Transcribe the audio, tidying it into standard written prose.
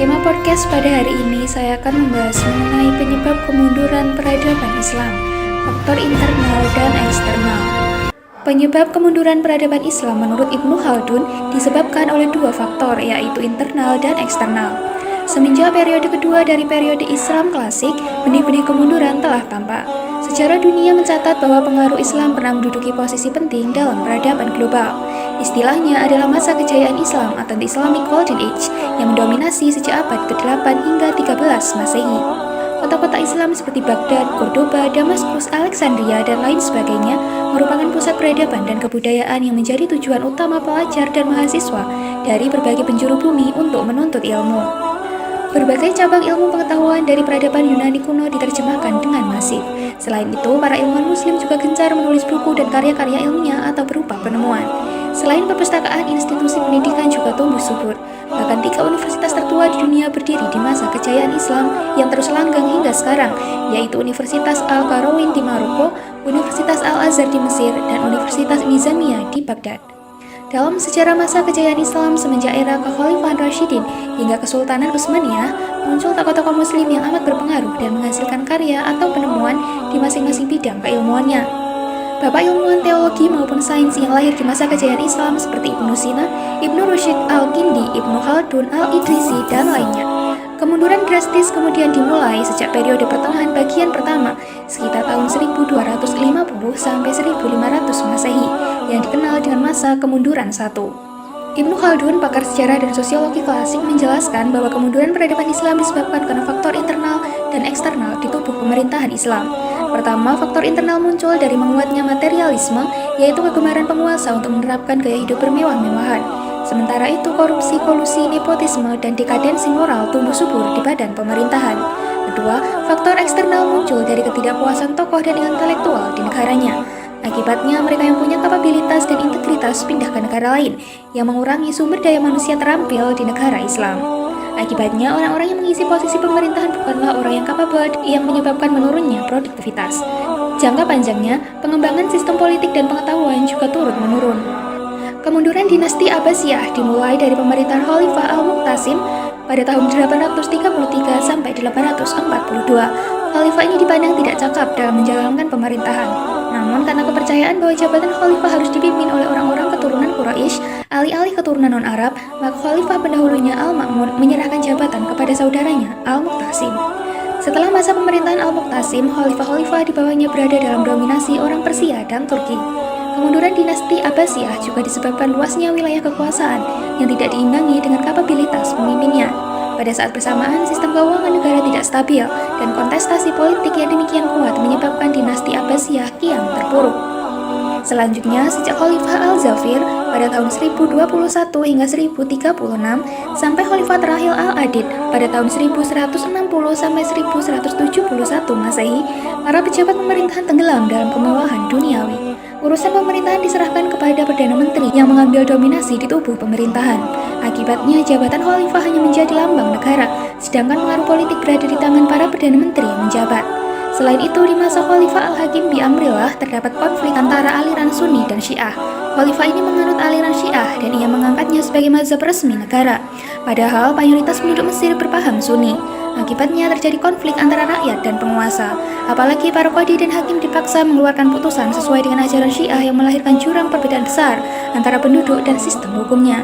Tema podcast pada hari ini saya akan membahas mengenai penyebab kemunduran peradaban Islam, faktor internal dan eksternal. Penyebab kemunduran peradaban Islam menurut Ibnu Khaldun disebabkan oleh dua faktor, yaitu internal dan eksternal. Semenjak periode kedua dari periode Islam klasik, benih-benih kemunduran telah tampak. Sejarah dunia mencatat bahwa pengaruh Islam pernah menduduki posisi penting dalam peradaban global. Istilahnya adalah masa kejayaan Islam atau The Islamic Golden Age yang mendominasi sejak abad ke-8 hingga 13 Masehi. Kota-kota Islam seperti Baghdad, Cordoba, Damaskus, Alexandria, dan lain sebagainya merupakan pusat peradaban dan kebudayaan yang menjadi tujuan utama pelajar dan mahasiswa dari berbagai penjuru bumi untuk menuntut ilmu. Berbagai cabang ilmu pengetahuan dari peradaban Yunani kuno diterjemahkan dengan masif. Selain itu, para ilmuwan muslim juga gencar menulis buku dan karya-karya ilmiah atau berupa penemuan. Selain perpustakaan, institusi pendidikan juga tumbuh subur. Bahkan 3 universitas tertua di dunia berdiri di masa kejayaan Islam yang terus langgeng hingga sekarang, yaitu Universitas Al-Qarawin di Maroko, Universitas Al-Azhar di Mesir, dan Universitas Nizamiyah di Baghdad. Dalam sejarah masa kejayaan Islam semenjak era Kekhalifahan Rasyidin hingga Kesultanan Utsmaniyah, muncul tokoh-tokoh muslim yang amat berpengaruh dan menghasilkan karya atau penemuan di masing-masing bidang keilmuannya. Bapak ilmuwan teologi maupun sains yang lahir di masa kejayaan Islam seperti Ibnu Sina, Ibnu Rushd Al-Kindi, Ibnu Khaldun, Al-Idrisi, dan lainnya. Kemunduran drastis kemudian dimulai sejak periode pertengahan bagian pertama, sekitar tahun 1250 sampai 1500 Masehi, yang dikenal dengan masa kemunduran 1. Ibnu Khaldun, pakar sejarah dan sosiologi klasik, menjelaskan bahwa kemunduran peradaban Islam disebabkan karena faktor internal dan eksternal di tubuh pemerintahan Islam. Pertama, faktor internal muncul dari menguatnya materialisme, yaitu kegemaran penguasa untuk menerapkan gaya hidup bermewah-mewahan. Sementara itu, korupsi, kolusi, nepotisme, dan dekadensi moral tumbuh subur di badan pemerintahan. Kedua, faktor eksternal muncul dari ketidakpuasan tokoh dan intelektual di negaranya. Akibatnya, mereka yang punya kapabilitas dan integritas pindah ke negara lain, yang mengurangi sumber daya manusia terampil di negara Islam. Akibatnya, orang-orang yang mengisi posisi pemerintahan bukanlah orang yang kapabel, yang menyebabkan menurunnya produktivitas. Jangka panjangnya, pengembangan sistem politik dan pengetahuan juga turut menurun. Kemunduran dinasti Abbasiyah dimulai dari pemerintahan Khalifah Al-Mu'tasim pada tahun 833 sampai 842. Khalifah ini dipandang tidak cakap dalam menjalankan pemerintahan. Namun karena kepercayaan bahwa jabatan khalifah harus dipimpin oleh orang-orang keturunan Quraisy, alih-alih keturunan non-Arab, maka khalifah pendahulunya Al-Ma'mun menyerahkan jabatan kepada saudaranya Al-Mu'tasim. Setelah masa pemerintahan Al-Mu'tasim, khalifah-khalifah di bawahnya berada dalam dominasi orang Persia dan Turki. Kemunduran dinasti Abbasiyah juga disebabkan luasnya wilayah kekuasaan yang tidak diimbangi dengan kapabilitas pemimpinnya. Pada saat bersamaan, sistem keuangan negara tidak stabil dan kontestasi politik yang demikian kuat menyebabkan dinasti Abbasiyah kian terpuruk. Selanjutnya, sejak Khalifah Al-Zafir pada tahun 1021 hingga 1036 sampai Khalifah terakhir Al-Adid pada tahun 1160 sampai 1171 Masehi, para pejabat pemerintahan tenggelam dalam kemewahan duniawi. Urusan pemerintahan diserahkan kepada Perdana Menteri yang mengambil dominasi di tubuh pemerintahan. Akibatnya, jabatan khalifah hanya menjadi lambang negara, sedangkan pengaruh politik berada di tangan para Perdana Menteri yang menjabat. Selain itu, di masa Khalifah Al-Hakim bi Amrillah terdapat konflik antara aliran Sunni dan Syiah. Khalifah ini menganut aliran Syiah dan ia mengangkatnya sebagai mazhab resmi negara. Padahal mayoritas penduduk Mesir berpaham Sunni. Akibatnya terjadi konflik antara rakyat dan penguasa. Apalagi para qadhi dan hakim dipaksa mengeluarkan putusan sesuai dengan ajaran Syiah yang melahirkan jurang perbedaan besar antara penduduk dan sistem hukumnya.